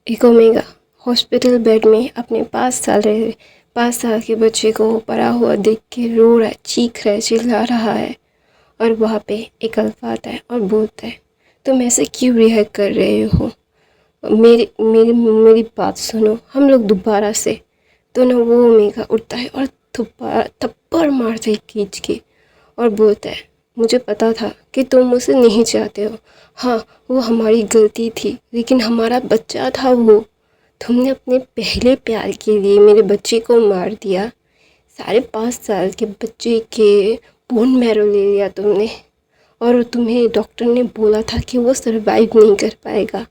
एक omega hospital bed में अपने 5 साल के बच्चे को पड़ा हुआ देख के रो रहा है, चीख रहा है, चिल्ला रहा है। और वहाँ पे एक अल्फा आता है और बोलता है, तुम ऐसे क्यों रिएक्ट कर रहे हो? मेरी मेरी मेरी बात सुनो, हम लोग दोबारा से। तो ना वो ओमेगा उठता है और थप्पड़ मारता है खींच के और बोलता है, मुझे पता था कि तुम मुझसे नहीं चाहते हो। हाँ, वो हमारी गलती थी, लेकिन हमारा बच्चा था वो। तुमने अपने पहले प्यार के लिए मेरे बच्चे को मार दिया। 5.5 साल के बच्चे के बोन मैरो ले लिया तुमने। और तुम्हें डॉक्टर ने बोला था कि वो सर्वाइव नहीं कर पाएगा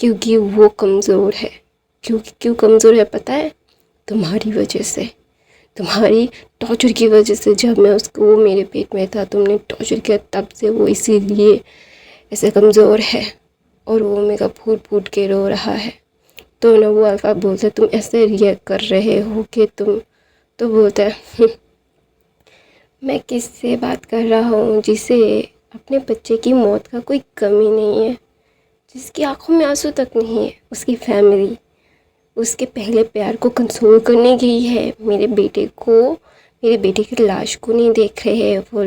क्योंकि वो कमज़ोर है। क्यों कमज़ोर है पता है? तुम्हारी वजह से, तुम्हारी टॉर्चर की वजह से। जब वो मेरे पेट में था, तुमने टॉर्चर किया, तब से वो इसीलिए ऐसे कमज़ोर है। और वो मेरा फूट फूट के रो रहा है। तो ना वो अल्फा बोलता है, तुम ऐसे रिएक्ट कर रहे हो कि तुम। तो बोलता है, मैं किससे बात कर रहा हूँ जिसे अपने बच्चे की मौत का कोई कमी नहीं है, जिसकी आंखों में आंसू तक नहीं है। उसकी फैमिली उसके पहले प्यार को कंसोल करने गई है। मेरे बेटे की लाश को नहीं देख रहे हैं वो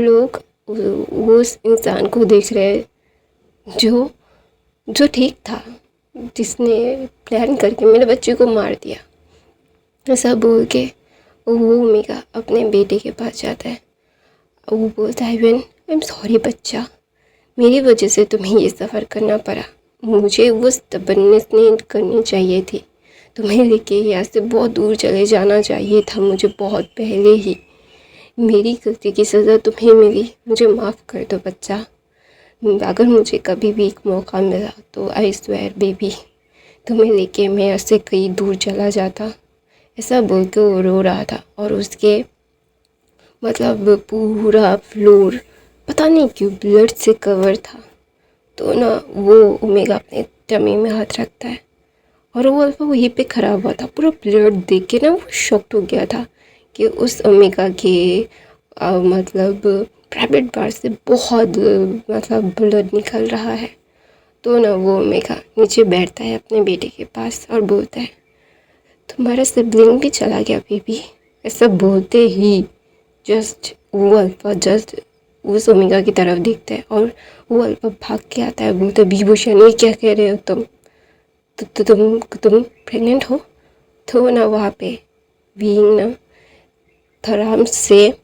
लोग वो उस इंसान को देख रहे हैं जो जो ठीक था, जिसने प्लान करके मेरे बच्चे को मार दिया। ऐसा बोल के वो ओमेगा अपने बेटे के पास जाता है। वो बोलता है, आई एम सॉरी बच्चा, मेरी वजह से तुम्हें ये सफ़र करना पड़ा। मुझे वो स्टबर्ननेस नहीं करनी चाहिए थी। तुम्हें लेके यहाँ से बहुत दूर चले जाना चाहिए था मुझे बहुत पहले ही। मेरी गलती की सज़ा तुम्हें मिली, मुझे माफ़ कर दो बच्चा। अगर मुझे कभी भी एक मौका मिला तो आई स्वेयर बेबी, तुम्हें लेके मैं ऐसे कहीं दूर चला जाता। ऐसा बोल के वो रो रहा था और उसके मतलब पूरा फ्लोर पता नहीं क्यों ब्लड से कवर था। तो ना वो ओमेगा अपने टमी में हाथ रखता है और वो अल्फा वहीं पे खड़ा हुआ था। पूरा ब्लड देख के ना वो शॉक्ड हो गया था कि उस ओमेगा के मतलब प्राइवेट पार्ट से बहुत मतलब ब्लड निकल रहा है। तो ना वो ओमेगा नीचे बैठता है अपने बेटे के पास और बोलता है, तुम्हारा सिबलिंग भी चला गया बेबी। ऐसा बोलते ही वो अल्फा उस ओमेगा की तरफ देखता है और वो अल्फा भाग के आता है। बोलता है, विभूषण ये क्या कह रहे हो तुम? तुम प्रेग्नेंट हो? तो ना वहाँ पे बीइंग ना आराम से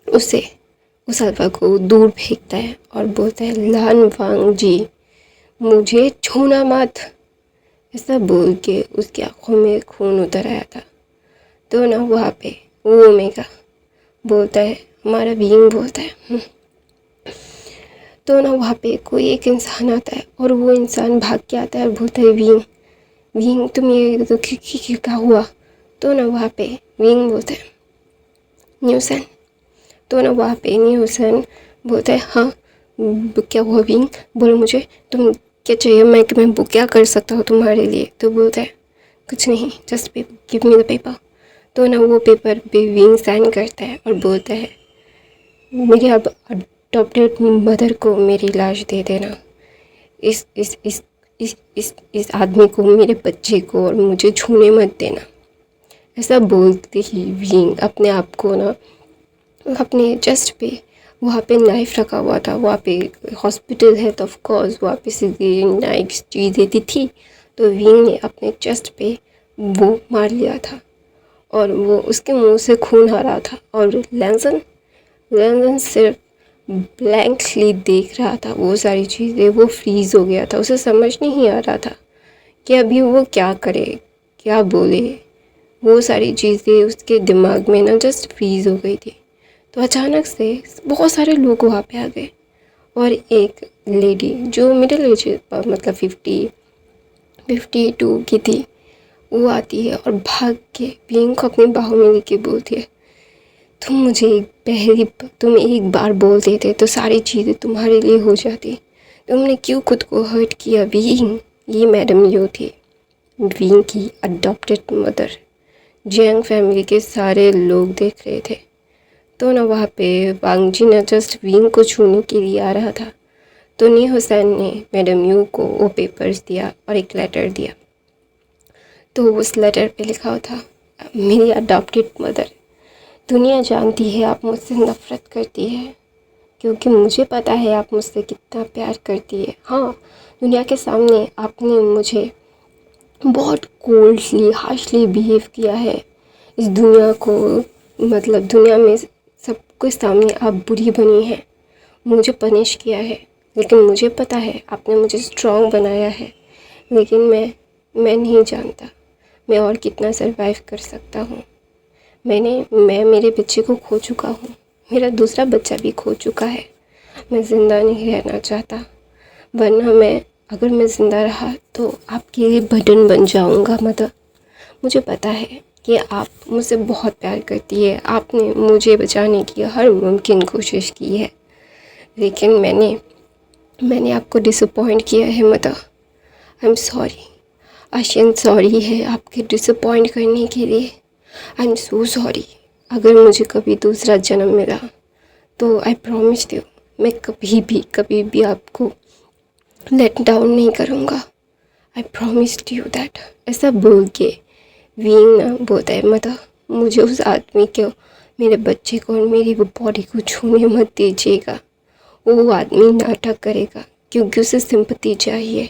उस अल्फा को दूर फेंकता है और बोलता है, लान वांग जी, मुझे छूना मत। ऐसा बोल के उसकी आँखों में खून उतर आया था। तो ना वहाँ पे वो ओमेगा बोलता है, हमारा बीइंग बोलता है। तो ना वहाँ पे कोई एक इंसान आता है और वो इंसान भाग के आता है और बोलता है, बीइंग तुम ये तो क्या हुआ? तो ना वहाँ पे बीइंग बोलता है, न्यूसन। तो ना वहाँ पे न्यूसन बोलता है, हाँ क्या हुआ बीइंग? बोलो मुझे, तुम क्या चाहिए? मैं वो क्या कर सकता हूँ तुम्हारे लिए? तो बोलता है, कुछ नहीं, just give me the paper. तो ना वो पेपर पे बीइंग साइन करता है और बोलता है, मेरी अब अडॉप्टेड मदर को मेरी लाश दे देना। इस आदमी को, मेरे बच्चे को और मुझे छूने मत देना। ऐसा बोलते ही बीइंग अपने आप को ना अपने चेस्ट पे, वहाँ पे नाइफ रखा हुआ था, वहाँ पे हॉस्पिटल है तो ऑफ कोर्स वहाँ पे सीधी नाइफ चीज़ें थी। तो बीइंग ने अपने चेस्ट पे वो मार लिया था और वो उसके मुंह से खून आ रहा था। और लैंसन सिर्फ ब्लैंकली देख रहा था वो सारी चीज़ें। वो फ्रीज़ हो गया था, उसे समझ नहीं आ रहा था कि अभी वो क्या करे, क्या बोले। वो सारी चीज़ें उसके दिमाग में ना जस्ट फ्रीज़ हो गई थी। तो अचानक से बहुत सारे लोग वहाँ पे आ गए और एक लेडी जो मिडिल एज मतलब 52 की थी, वो आती है और भाग के बीइंग को अपनी बाहों में लेके बोलती है, तुम एक बार बोल देते तो सारी चीज़ें तुम्हारे लिए हो जाती। तुमने क्यों खुद को हर्ट किया बीइंग? ये मैडम यो थी बीइंग की अडॉप्टेड मदर। जैंग फैमिली के सारे लोग देख रहे थे। तो ना वहाँ पे वांग जी ना जस्ट बीइंग को छूने के लिए आ रहा था। तूनी हुसैन ने मैडम यू को वो पेपर्स दिया और एक लेटर दिया। तो उस लेटर पे लिखा था, मेरी अडॉप्टेड मदर, दुनिया जानती है आप मुझसे नफ़रत करती है, क्योंकि मुझे पता है आप मुझसे कितना प्यार करती है। हाँ, दुनिया के सामने आपने मुझे बहुत कोल्डली हार्शली बिहेव किया है। इस दुनिया को मतलब दुनिया में सबके सामने आप बुरी बनी है, मुझे पनिश किया है। लेकिन मुझे पता है आपने मुझे स्ट्रॉन्ग बनाया है। लेकिन मैं नहीं जानता मैं और कितना सरवाइव कर सकता हूँ। मैं मेरे बच्चे को खो चुका हूँ, मेरा दूसरा बच्चा भी खो चुका है। मैं ज़िंदा नहीं रहना चाहता, वरना अगर मैं ज़िंदा रहा तो आपके लिए बर्डन बन जाऊँगा मदर। मुझे पता है कि आप मुझसे बहुत प्यार करती है, आपने मुझे बचाने की हर मुमकिन कोशिश की है, लेकिन मैंने आपको डिसअपॉइंट किया है मदर। आई एम सॉरी, आशियन सॉरी है आपके डिसअपॉइंट करने के लिए। I am so sorry. अगर मुझे कभी दूसरा जन्म मिला तो आई प्रॉमिस यू मैं कभी भी आपको लेट डाउन नहीं करूँगा। I promise you that. ऐसा बोल के वीना बोलता है, मदर मुझे उस आदमी को, मेरे बच्चे को और मेरी वो बॉडी को छूने मत दीजिएगा। वो आदमी नाटक करेगा क्योंकि उसे सिंपैथी चाहिए,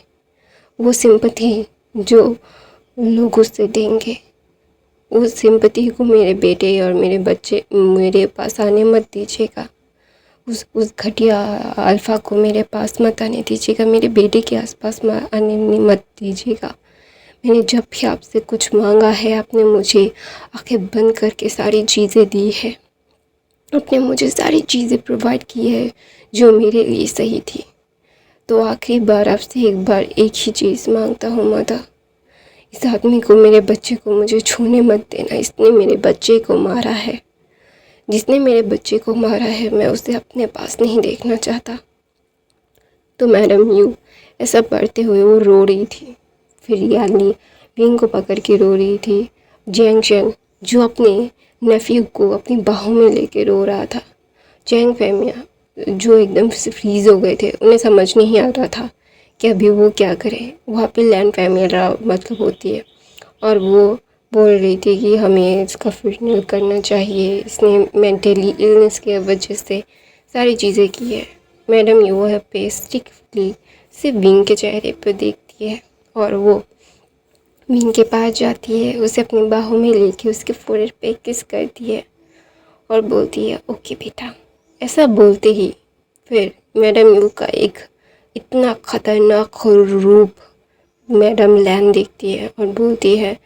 वो सिंपैथी जो लोग उससे देंगे, उस सिंपैथी को मेरे बेटे और मेरे बच्चे मेरे पास आने मत दीजिएगा। उस घटिया अल्फ़ा को मेरे पास मत आने दीजिएगा, मेरे बेटे के आसपास आने मत दीजिएगा। मैंने जब भी आपसे कुछ मांगा है आपने मुझे आंखें बंद करके सारी चीज़ें दी है, आपने मुझे सारी चीज़ें प्रोवाइड की है जो मेरे लिए सही थी। तो आखिरी बार आपसे एक ही चीज़ मांगता हूँ मदर, इस आदमी को, मेरे बच्चे को मुझे छूने मत देना। इसने मेरे बच्चे को मारा है, जिसने मेरे बच्चे को मारा है मैं उसे अपने पास नहीं देखना चाहता। तो मैडम यू ऐसा पढ़ते हुए वो रो रही थी। फिर यानी विंग को पकड़ के रो रही थी। जैंगशन जो अपने नेफ्यू को अपनी बाहों में लेके रो रहा था। जैंग फैमिया जो एकदम से फ्रीज हो गए थे, उन्हें समझ नहीं आ रहा था कि अभी वो क्या करें। वहाँ पे लैंड फैमिया मतलब होती है और वो बोल रही थी कि हमें इसका फ्यूनरल करना चाहिए, इसने मेंटली इलनेस की वजह से सारी चीज़ें की है। मैडम यू है पे स्टिकली सिर्फ विंग के चेहरे पर देखती है और वो विंग के पास जाती है, उसे अपनी बाहों में लेके उसके फोrehead पे किस करती है और बोलती है ओके बेटा। ऐसा बोलते ही फिर मैडम यू का एक इतना ख़तरनाक रूप मैडम लैन देखती है और बोलती है,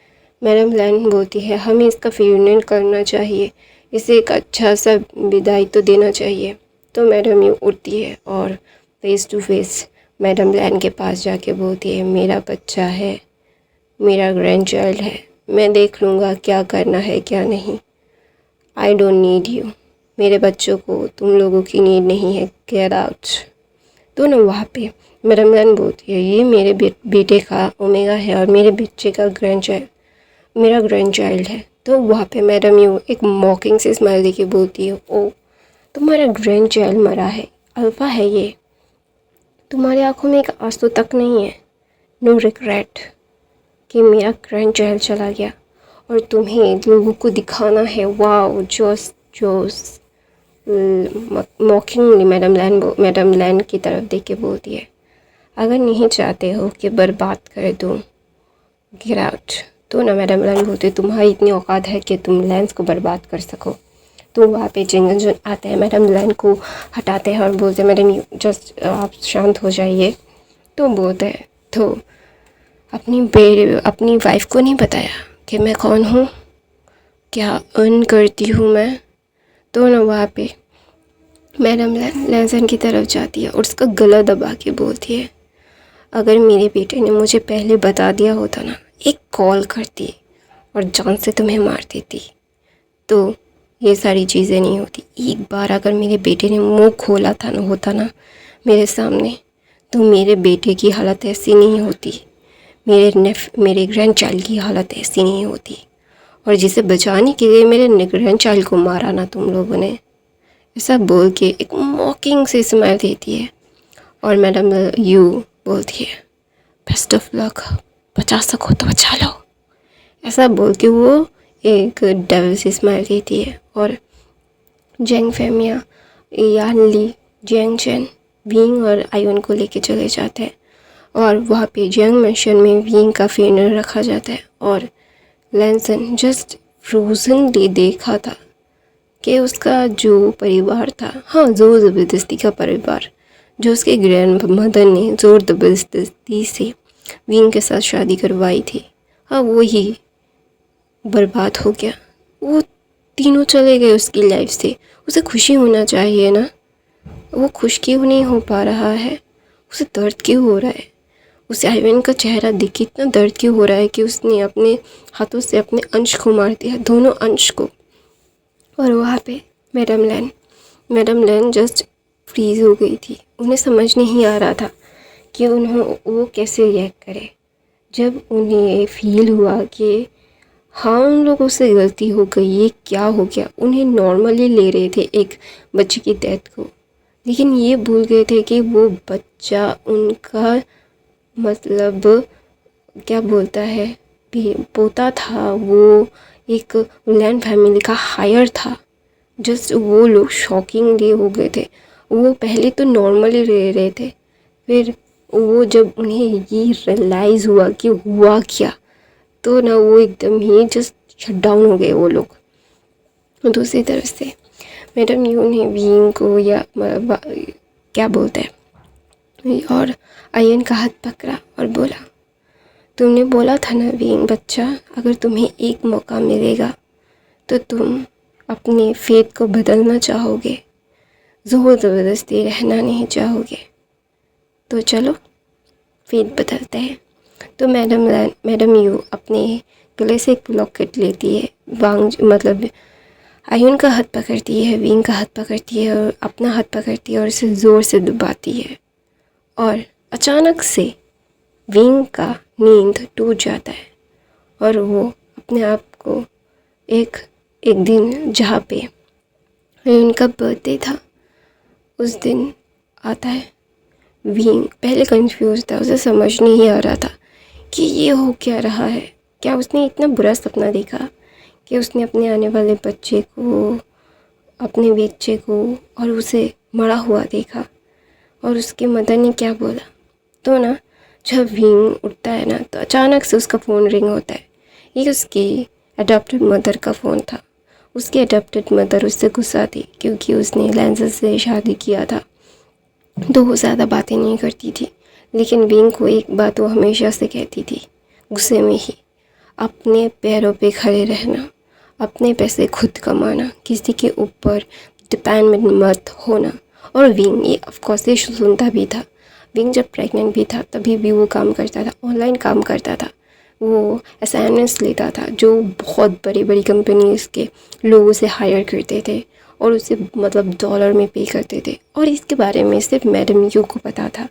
मैडम लैन बोलती है हमें इसका फ्यूनरल करना चाहिए, इसे एक अच्छा सा विदाई तो देना चाहिए। तो मैडम यू उठती है और face to face madam Lan के पास जाके बोलती है, मेरा बच्चा है, मेरा ग्रैंड चाइल्ड है, मैं देख लूँगा क्या करना है क्या नहीं। आई डोंट नीड यू, मेरे बच्चों को तुम लोगों की नीड नहीं है, गेट आउट। तो ना वहाँ पे मैडम लैन बोलती है, ये मेरे बेटे का ओमेगा है और मेरे बच्चे का मेरा ग्रैंड चाइल्ड है। तो वहाँ पे मैडम यू एक मॉकिंग से स्माइल देके बोलती है, ओ तुम्हारा ग्रैंड चाइल्ड मरा है, अल्फ़ा है ये, तुम्हारी आंखों में एक आंसू तक नहीं है, नो रिग्रेट कि मेरा ग्रैंड चाइल्ड चला गया और तुम्हें लोगों को दिखाना है, वाओ जोस। मॉकिंगली मैडम लैन की तरफ देख के बोलती है, अगर नहीं चाहते हो कि बर्बाद कर दूँ, गेट आउट। तो ना मैडम लैन बोलते, तुम्हारी इतनी औकात है कि तुम लैंस को बर्बाद कर सको। तो वहाँ पे जिंगन आते हैं, मैडम लैन को हटाते हैं और बोलते हैं, मैडम जस्ट आप शांत हो जाइए। तो बोलते हैं, तो अपनी वाइफ को नहीं बताया कि मैं कौन हूँ, क्या अर्न करती हूँ मैं। तो ना वहाँ पे मैडम लैंसन की तरफ जाती है और उसका गला दबा के बोलती है, अगर मेरे बेटे ने मुझे पहले बता दिया होता ना, एक कॉल करती और जान से तुम्हें मार देती, तो ये सारी चीज़ें नहीं होती। एक बार अगर मेरे बेटे ने मुंह खोला होता ना मेरे सामने, तो मेरे बेटे की हालत ऐसी नहीं होती, मेरे ग्रैंड चाइल्ड की हालत ऐसी नहीं होती। और जिसे बचाने के लिए मेरे ग्रैंड चाइल्ड को मारा ना तुम लोगों ने। ऐसा बोल के एक मॉकिंग से स्माइल देती है और मैडम यू बोलती है बेस्ट ऑफ लक, बचा सको तो बचा लो। ऐसा बोल के वो एक डेविल सी स्माइल देती है और जेंग फेमिया, यान ली, जेंग चेन, विंग और आयुन को लेके चले जाते हैं और वहाँ पे जेंग मैंशन में विंग का फ्यूनरल रखा जाता है और लैंसन जस्ट फ्रोजनली देखा था कि उसका जो परिवार था, हाँ ज़ोर ज़बरदस्ती का परिवार, जो उसके ग्रैंड मदर ने ज़ोर ज़बरदस्ती से विंग के साथ शादी करवाई थी, हाँ वो ही बर्बाद हो गया। वो तीनों चले गए उसकी लाइफ से। उसे खुशी होना चाहिए ना, वो खुश क्यों नहीं हो पा रहा है, उसे दर्द क्यों हो रहा है। उसे आइवन का चेहरा देख के इतना दर्द क्यों हो रहा है कि उसने अपने हाथों से अपने अंश को मार दिया, दोनों अंश को। और वहाँ पे मैडम लैन जस्ट फ्रीज हो गई थी। उन्हें समझ नहीं आ रहा था कि वो कैसे रिएक्ट करे जब उन्हें ये फील हुआ कि हाँ उन लोगों से गलती हो गई, ये क्या हो गया। उन्हें नॉर्मली ले रहे थे एक बच्चे की डेथ को, लेकिन ये भूल गए थे कि वो बच्चा उनका मतलब क्या बोलता है पोता था, वो एक लैंड फैमिली का हायर था। जस्ट वो लोग शॉकिंगली हो गए थे। वो पहले तो नॉर्मली रह रहे थे, फिर वो जब उन्हें ये रियलाइज़ हुआ कि हुआ क्या, तो ना वो एकदम ही जस्ट शट डाउन हो गए वो लोग। दूसरी तरफ से मैडम यू ने विंग को या क्या बोलते हैं और आयन का हाथ पकड़ा और बोला, तुमने बोला था ना विंग बच्चा, अगर तुम्हें एक मौका मिलेगा तो तुम अपने फेथ को बदलना चाहोगे, ज़ोर ज़बरदस्ती रहना नहीं चाहोगे। तो चलो फेथ बदलते हैं। तो मैडम यू अपने गले से एक लॉकेट लेती है, मतलब आयुन का हाथ पकड़ती है, विंग का हाथ पकड़ती है और अपना हाथ पकड़ती है और उसे ज़ोर से दबाती है और अचानक से विंग का नींद टूट जाता है और वो अपने आप को एक दिन जहाँ पे उनका बर्थडे था उस दिन आता है। विंग पहले कंफ्यूज था, उसे समझ नहीं आ रहा था कि ये हो क्या रहा है। क्या उसने इतना बुरा सपना देखा कि उसने अपने आने वाले बच्चे को, अपने बच्चे को और उसे मरा हुआ देखा और उसके मदर ने क्या बोला। तो ना जब विंग उठता है ना तो अचानक से उसका फ़ोन रिंग होता है। ये उसकी अडॉप्टेड मदर का फ़ोन था। उसकी अडॉप्टेड मदर उससे गुस्सा थी क्योंकि उसने लैंसन से शादी किया था, तो वो ज़्यादा बातें नहीं करती थी। लेकिन विंग को एक बात वो हमेशा से कहती थी गुस्से में ही, अपने पैरों पे खड़े रहना, अपने पैसे खुद कमाना, किसी के ऊपर डिपेंडेंट मत होना। और विंग ये ऑफकोर्स ये सुनता भी था। विंग जब प्रेग्नेंट भी था तभी भी वो काम करता था, ऑनलाइन काम करता था। वो असाइनमेंट्स लेता था जो बहुत बड़ी बड़ी कंपनीज़ के लोगों से हायर करते थे और उसे मतलब डॉलर में पे करते थे। और इसके बारे में सिर्फ मैडम यू को पता था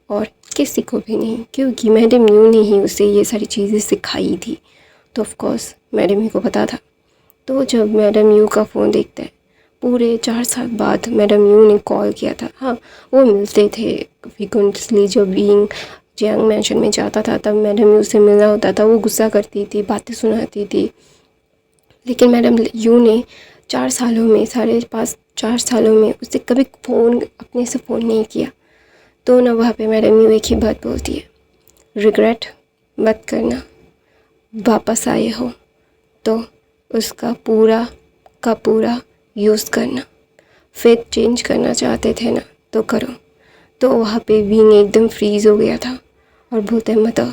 और किसी को भी नहीं, क्योंकि मैडम यू ने ही उसे ये सारी चीज़ें सिखाई थी। तो ऑफ कोर्स मैडम यू को पता था। तो जब मैडम यू का फ़ोन देखता है, पूरे 4 साल बाद मैडम यू ने कॉल किया था। हाँ वो मिलते थे फ्रिक्वेंटली, जब विंग जियांग मैंशन में जाता था तब मैडम यू से मिलना होता था। वो गुस्सा करती थी, बातें सुनाती थी, लेकिन मैडम यू ने 4 सालों में, 4.5 सालों में उससे कभी फ़ोन अपने से फ़ोन नहीं किया। तो ना वहाँ पे मैडम यू एक ही बात बोलती है, रिग्रेट मत करना, वापस आए हो तो उसका पूरा का पूरा यूज़ करना। फेथ चेंज करना चाहते थे ना तो करो। तो वहाँ पे विंग एकदम फ्रीज़ हो गया था और बोलते हैं मदर,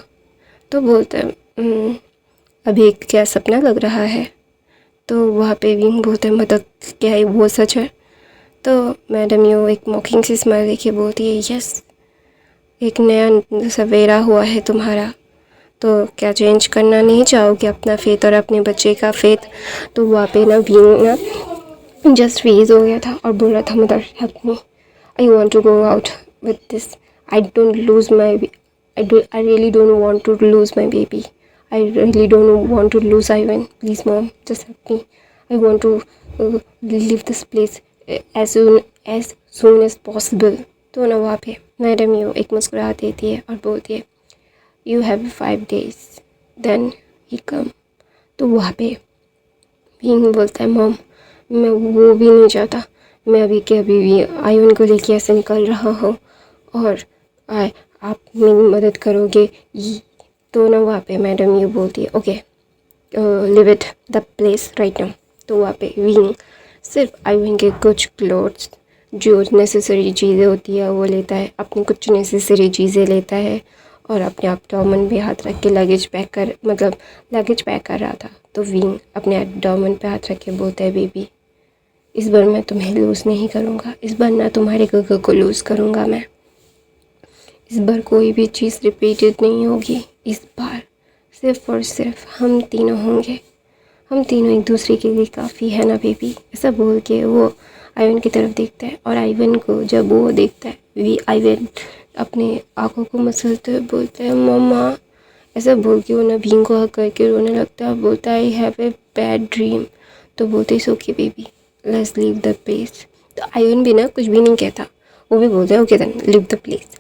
तो बोलते हैं अभी क्या सपना लग रहा है। तो वहाँ पे विंग बोलते हैं मदर क्या है वो सच है। तो मैडम यू एक मॉकिंग सी स्माइल देखिए बोलती है यस, एक नया सवेरा हुआ है तुम्हारा, तो क्या चेंज करना नहीं चाहोगे अपना फेथ और अपने बच्चे का फेथ। तो वहाँ पे ना विंग ना जस्ट फ्रीज हो गया था और बोल रहा था mother help me, I want to go out with this, I don't lose my, I really don't want to lose my baby, I really don't want to lose Ivan, please mom just help me, I want to leave this place as soon as possible. तो ना वहाँ पे madam you एक मुस्कुरा देती है और बोलती है you have 5 days then he come. तो वहाँ पे विंग बोलता है मॉम मैं वो भी नहीं चाहता, मैं अभी के अभी भी आयुन को लेके ऐसे निकल रहा हूँ और आप मेरी मदद करोगे। तो ना वहाँ पे मैडम यू बोलती है okay live it the place right now. तो वहाँ पे विंग सिर्फ आयुन के कुछ क्लोथ्स जो नेसेसरी चीज़ें होती है वो लेता है, अपनी कुछ नेसेसरी चीज़ें लेता है और अपने एब्डोमेन पे हाथ रख के लगेज पैक कर रहा था। तो विंग अपने एब्डोमेन पे हाथ रख के बोलता है बेबी इस बार मैं तुम्हें लूज़ नहीं करूँगा, इस बार ना तुम्हारे गगर को लूज़ करूँगा मैं, इस बार कोई भी चीज़ रिपीटेड नहीं होगी, इस बार सिर्फ और सिर्फ हम तीनों होंगे, हम तीनों एक दूसरे के लिए काफ़ी है ना बेबी। ऐसा बोल के वो आइवन की तरफ देखता है और आइवन को जब वो देखता है आइवन अपने आँखों को मसलते हुए बोलता है मम्मा। ऐसा बोल के वो ना भीम को हक करके रोने लगता है, बोलता है I have a bad dream. तो बोलते ही okay baby let's leave the place. तो आइवन भी ना कुछ भी नहीं कहता, वो भी बोलता है okay then leave the place.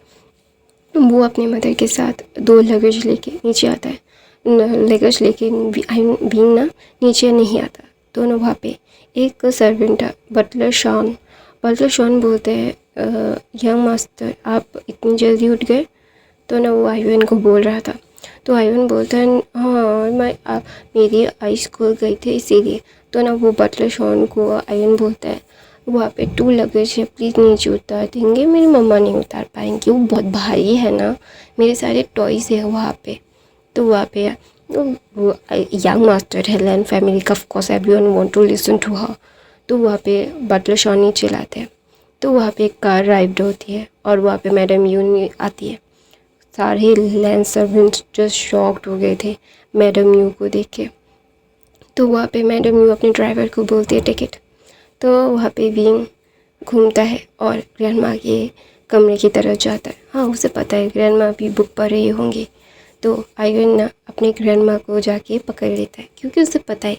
वो अपने मदर के साथ 2 लगेज लेके नीचे आता है, लगेज लेके भीम ना नीचे नहीं आता। तो ना वहाँ पे एक सर्वेंट है बटलर शॉन बोलते हैं यंग मास्टर आप इतनी जल्दी उठ गए। तो ना वो आइवन को बोल रहा था। तो आइवन बोलता है हाँ मेरी आइस खुल गई थी इसीलिए। तो ना वो बटलर शॉन को आइवन बोलता है वहाँ पे 2 लगेज है प्लीज़ नीचे उतार देंगे, मेरी मम्मा नहीं उतार पाएंगी, वो बहुत भारी है ना, मेरे सारे टॉयज़ है वहाँ पे। तो वहाँ पे वो यंग मास्टर है लैंड फैमिली का, of course everyone want to listen to her. तो वहाँ पे बटलर शॉन नीचे लाते हैं। तो वहाँ पे एक कार ड्राइव होती है और वहाँ पे मैडम यून आती है। सारे लैंड सर्वेंट्स जस्ट शॉक्ड हो गए थे मैडम यू को देख के। तो वहाँ पे मैडम यू अपने ड्राइवर को बोलती है टिकट। तो वहाँ पे विंग घूमता है और ग्रैंडमा के कमरे की तरफ जाता है। हाँ उसे पता है ग्रैंडमा भी बुक पढ़ रही होंगी। तो आइवन ना अपने ग्रैंडमा को जाके पकड़ लेता है क्योंकि उसे पता है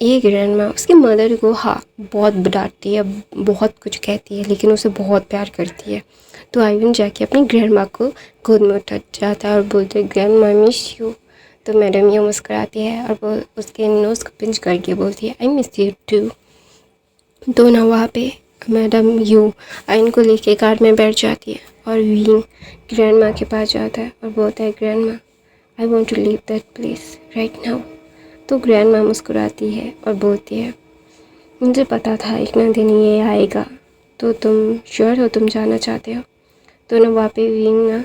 ये ग्रैंडमा उसकी मदर को हाँ बहुत डांटती है, बहुत कुछ कहती है, लेकिन उसे बहुत प्यार करती है। तो आइवन जाके अपनी ग्रैंडमा को गोद में उठ जाता है और बोलते है ग्रैंडमा मिस यू। तो मैडम यू मुस्कुराती है और वो उसके नोज़ को पिंच करके बोलती है आई मिस यू टू। तो ना वहाँ पे मैडम यू आइन को लेके कार में बैठ जाती है और विंग ग्रैंडमा के पास जाता है और बोलता है grandma I want to leave that place right now. तो ग्रैंडमा मुस्कुराती है और बोलती है मुझे पता था एक ना दिन ये आएगा, तो तुम श्योर हो तुम जाना चाहते हो। तो ना वहाँ पे विंग ना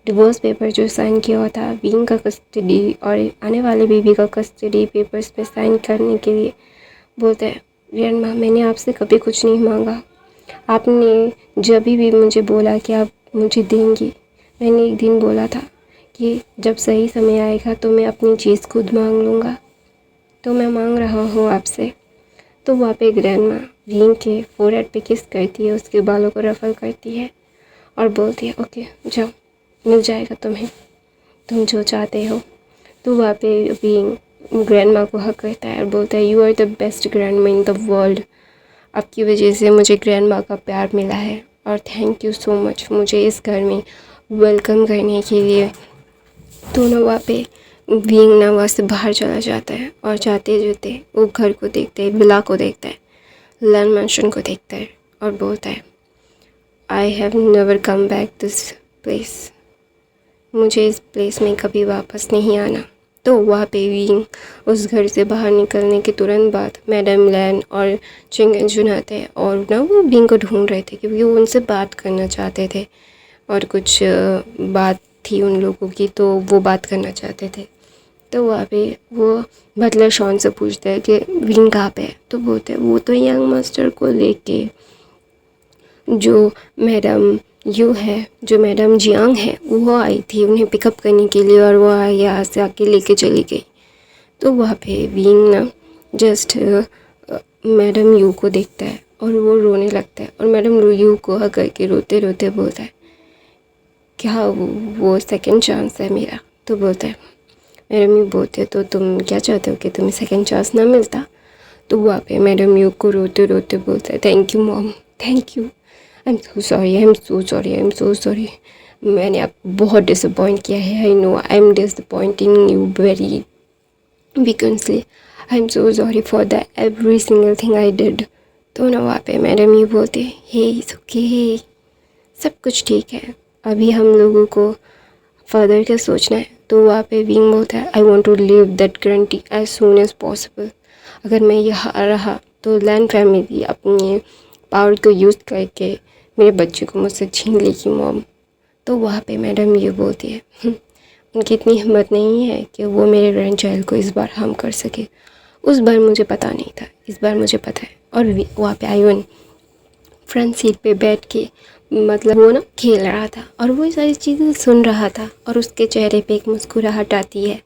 डिवोर्स पेपर जो साइन किया हुआ था विंग का कस्टडी और आने वाले बेबी का कस्टडी पेपर्स पे साइन करने के लिए बोलता है ग्रैंडमा मैंने आपसे कभी कुछ नहीं मांगा, आपने जब भी मुझे बोला कि आप मुझे देंगी, मैंने एक दिन बोला था कि जब सही समय आएगा तो मैं अपनी चीज़ खुद मांग लूँगा, तो मैं मांग रहा हूँ आपसे। तो वहाँ पे ग्रैंडमा विंग के फोरहेड पे किस करती है, उसके बालों को रफल करती है और बोलती है ओके जाओ मिल जाएगा तुम्हें तुम जो चाहते हो। तो वहाँ पे विंग ग्रैंडमा को हक करता है और बोलता है you are the best grandma in the world, आपकी वजह से मुझे ग्रैंडमा का प्यार मिला है और थैंक यू सो मच मुझे इस घर में वेलकम करने के लिए। तो ना वहाँ पे विंग ना वहाँ से बाहर चला जाता है और जाते जाते वो घर को देखता है, विला को देखता है, लैंड मैंशन को देखता है और बोलता है I have never come back this place, मुझे इस प्लेस में कभी वापस नहीं आना। तो वहाँ पे विंग उस घर से बाहर निकलने के तुरंत बाद मैडम लैन और चिंगन जुन आते हैं और ना वो विंग को ढूंढ रहे थे क्योंकि वो उनसे बात करना चाहते थे और कुछ बात थी उन लोगों की तो वो बात करना चाहते थे। तो वहाँ पे वो बटलर शॉन से पूछता है कि विंग कहाँ पे है। तो बोलते हैं वो तो यंग मास्टर को लेके जो मैडम यू है, जो मैडम जियांग है वो आई थी उन्हें पिकअप करने के लिए और वो यहाँ से आके लेके चली गई। तो वहाँ पे विंग ना जस्ट मैडम यू को देखता है और वो रोने लगता है और मैडम यू को हक करके रोते रोते बोलता है क्या वो सेकंड चांस है मेरा। तो बोलता है मैडम यू बोलते तो तुम क्या चाहते हो कि तुम्हें सेकंड चांस ना मिलता। तो वहाँ पे मैडम यू को रोते रोते बोलता है thank you mom, thank you, I am so sorry, I am so sorry, I am so sorry. मैंने आपको बहुत डिसअपॉइंट किया है। I know I am disappointing you very बिकॉन्सली। I am so sorry for the every single thing I did. तो ना वहाँ पे मैडम ये बोलते, हे इट्स ओके, सब कुछ ठीक है, अभी हम लोगों को फर्दर क्या सोचना है। तो वहाँ पे विंग बोलता है, I want to live that guarantee as soon as possible. अगर मैं यहाँ रहा तो लैंड फैमिली अपने पावर को यूज़ करके मेरे बच्चे को मुझसे छीन लेगी मॉम। तो वहाँ पे मैडम ये बोलती है, उनकी इतनी हिम्मत नहीं है कि वो मेरे ग्रैंड चाइल्ड को इस बार हार्म कर सके। उस बार मुझे पता नहीं था, इस बार मुझे पता है। और वहाँ पे आइवन फ्रंट सीट पे बैठ के मतलब वो ना खेल रहा था और वो सारी चीज़ें सुन रहा था और उसके चेहरे पे एक मुस्कुराहट आती है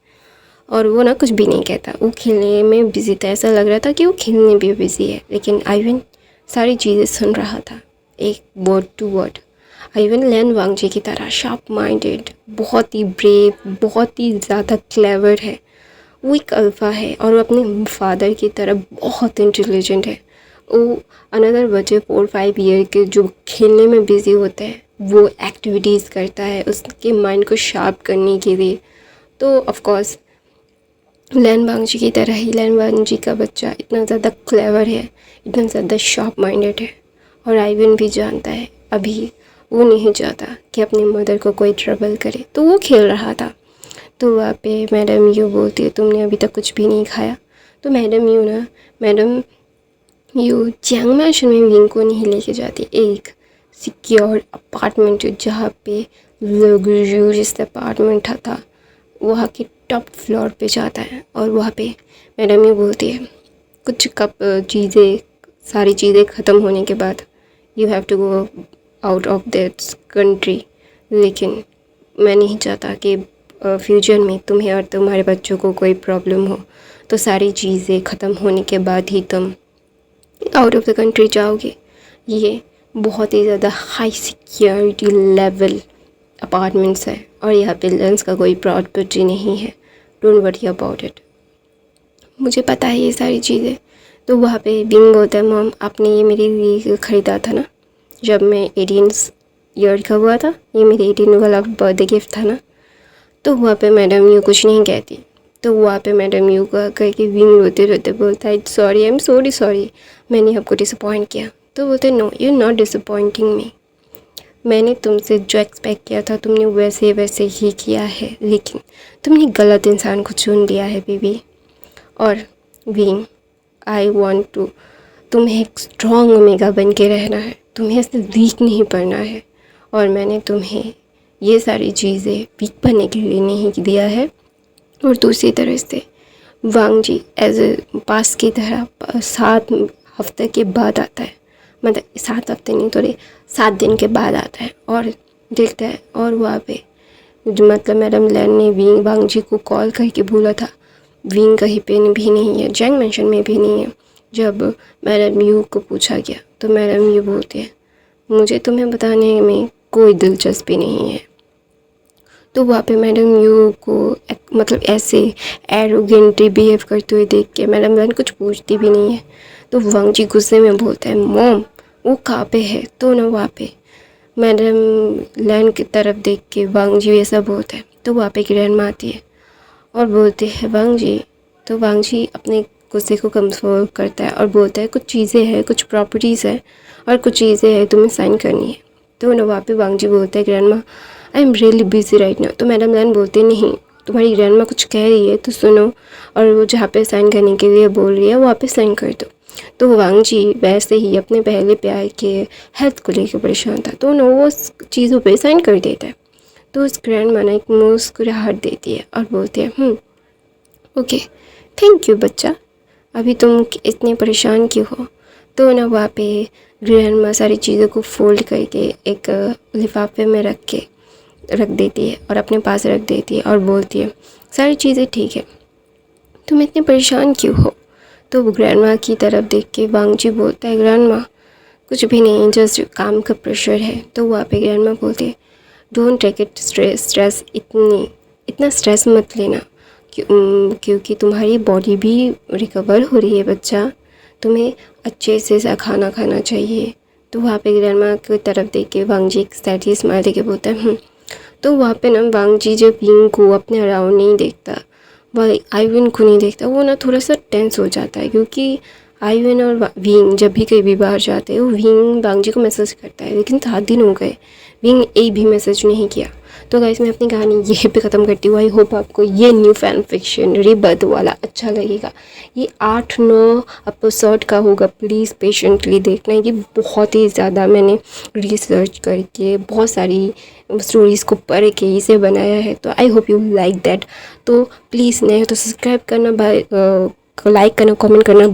और वो ना कुछ भी नहीं कहता, वो खेलने में बिजी था। ऐसा लग रहा था कि वो खेलने भी बिजी है, लेकिन आइवन सारी चीज़ें सुन रहा था एक वर्ड टू वर्ड। आइवन लैन वांगजी की तरह शार्प माइंडेड, बहुत ही ब्रेव, बहुत ही ज़्यादा क्लेवर है। वो एक अल्फ़ा है और वो अपने फादर की तरह बहुत इंटेलिजेंट है। वो अनदर बच्चे 4-5 ईयर के जो खेलने में बिज़ी होते हैं वो एक्टिविटीज़ करता है उसके माइंड को शार्प करने के लिए। तो ऑफकोर्स लैन वांगजी की तरह ही लैन वांगजी का बच्चा इतना ज़्यादा क्लेवर है, इतना ज़्यादा शार्प माइंडेड है। और आइवन भी जानता है अभी वो नहीं चाहता कि अपनी मदर को कोई ट्रबल करे, तो वो खेल रहा था। तो वहाँ पे मैडम यू बोलती है, तुमने अभी तक कुछ भी नहीं खाया। तो मैडम यू चियांग मैंशन में विंग को नहीं लेके जाती, एक सिक्योर अपार्टमेंट जहाँ पे लग्जूरियस अपार्टमेंट था वहाँ के टॉप फ्लोर पे जाता है। और वहाँ पे मैडम ये बोलती है, कुछ सारी चीज़ें ख़त्म होने के बाद you have to go out of that country. लेकिन मैं नहीं चाहता कि फ्यूचर में तुम्हें और तुम्हारे बच्चों को कोई प्रॉब्लम हो, तो सारी चीज़ें ख़त्म होने के बाद ही तुम आउट ऑफ द कंट्री जाओगे। ये बहुत ही ज़्यादा हाई सिक्योरिटी लेवल अपार्टमेंट्स है और यहाँ पे लंच का कोई प्रॉपर्टी नहीं है, डोंट वरी अबाउट इट। मुझे पता है ये सारी चीज़ें। तो वहाँ पे बिंग होता है, मॉम आपने ये मेरे लिए ख़रीदा था ना जब मैं 18 ईयर का हुआ था, ये मेरे 18 वाला बर्थडे गिफ्ट था ना। तो वहाँ पे मैडम यू कुछ नहीं कहती। तो वहाँ पे मैडम यू का करके विंग रोते रोते बोलता है, सॉरी, आई एम सॉरी, मैंने आपको डिसअपॉइंट किया। तो बोलते, नो यू नॉट डिसअपॉइंटिंग मी, मैंने तुमसे जो एक्सपेक्ट किया था तुमने वैसे ही किया है, लेकिन तुमने गलत इंसान को चुन लिया है बेबी। और विंग आई वॉन्ट टू, तुम्हें एक स्ट्रॉन्ग ओमेगा बन के रहना है, तुम्हें ऐसे वीक नहीं पड़ना है। और मैंने तुम्हें ये सारी चीज़ें वीक बनने के लिए नहीं दिया है। और दूसरी तरह से वांगजी एज ए पास की तरह 7 हफ्ते के बाद आता है, मतलब 7 हफ्ते नहीं, थोड़े 7 दिन के बाद आता है और देखता है। और वहाँ पे मतलब मैडम लैन ने वांगजी को कॉल करके बोला था विंग कहीं पे भी नहीं है, जैंग मेंशन में भी नहीं है। जब मैडम यू को पूछा गया तो मैडम यू बोलती है, मुझे तुम्हें बताने में कोई दिलचस्पी नहीं है। तो वहाँ पे मैडम यू को मतलब ऐसे एरोगेंटली बिहेव करते हुए देख के मैडम लैन कुछ पूछती भी नहीं है। तो वांगजी गुस्से में बोलता है, मॉम वो कहाँ पे है। तो ना वहाँ पे मैडम लैन की तरफ देख के वांगजी ऐसा बोलता है। तो वहाँ पे ग्रैंडमा आती है और बोलते हैं वांगजी। तो वांगजी अपने गुस्से को कंट्रोल करता है और बोलता है, कुछ चीज़ें हैं, कुछ प्रॉपर्टीज़ हैं और कुछ चीज़ें हैं तुम्हें साइन करनी है। तो ना वहाँ पे वांगजी बोलता है, grandma I am really busy right now. तो मैडम लैन बोलते, नहीं तुम्हारी ग्रैंडमा कुछ कह रही है तो सुनो, और वो जहाँ पे साइन करने के लिए बोल रही है वहाँ पे साइन कर दो। तो वांगजी वैसे ही अपने पहले प्यार के हेल्थ को लेकर परेशान था, तो वो चीज़ों पे साइन कर देता है। तो उस ग्रैंडमा ने एक मुस्कुराहट देती है और बोलती है, ओके थैंक यू बच्चा, अभी तुम इतने परेशान क्यों हो। तो ना वहाँ पे ग्रैंडमा सारी चीज़ों को फोल्ड करके एक लिफाफे में रख देती है और अपने पास रख देती है और बोलती है, सारी चीज़ें ठीक है, तुम इतने परेशान क्यों हो। तो वो ग्रैंडमा की तरफ देख के वांगजी बोलता है, ग्रैंडमा कुछ भी नहीं, जस्ट काम का प्रेशर है। तो वहाँ पे ग्रैंडमा बोलती है, डोंट टेक इट स्ट्रेस, इतना स्ट्रेस मत लेना, क्योंकि तुम्हारी बॉडी भी रिकवर हो रही है बच्चा, तुम्हें अच्छे से खाना खाना चाहिए, तो वहाँ पे ग्रैंडमा की तरफ देख के वांग जी एक सैडली स्माइल देके बोलता है तो वहाँ पे ना वांग जी जब विंग को अपने अराउंड नहीं देखता, वह आईविन को नहीं देखता, वो ना थोड़ा सा टेंस हो जाता है क्योंकि आईविन और विंग जब भी कहीं भी बाहर जाते हैं वो विंग वांग जी को मैसेज करता है, लेकिन 7 दिन हो गए विंग एक भी मैसेज नहीं किया। तो गाइस मैं अपनी कहानी यहीं पे ख़त्म करती हूँ। आई होप आपको ये न्यू फैन फिक्शन रीबर्थ वाला अच्छा लगेगा। ये 8-9 एपिसोड का होगा, प्लीज़ पेशेंटली देखना। ये बहुत ही ज़्यादा मैंने रिसर्च करके बहुत सारी स्टोरीज़ को पढ़ के इसे बनाया है, तो I hope you like that. तो प्लीज़ नए हो तो सब्सक्राइब करना, लाइक करना, कमेंट करना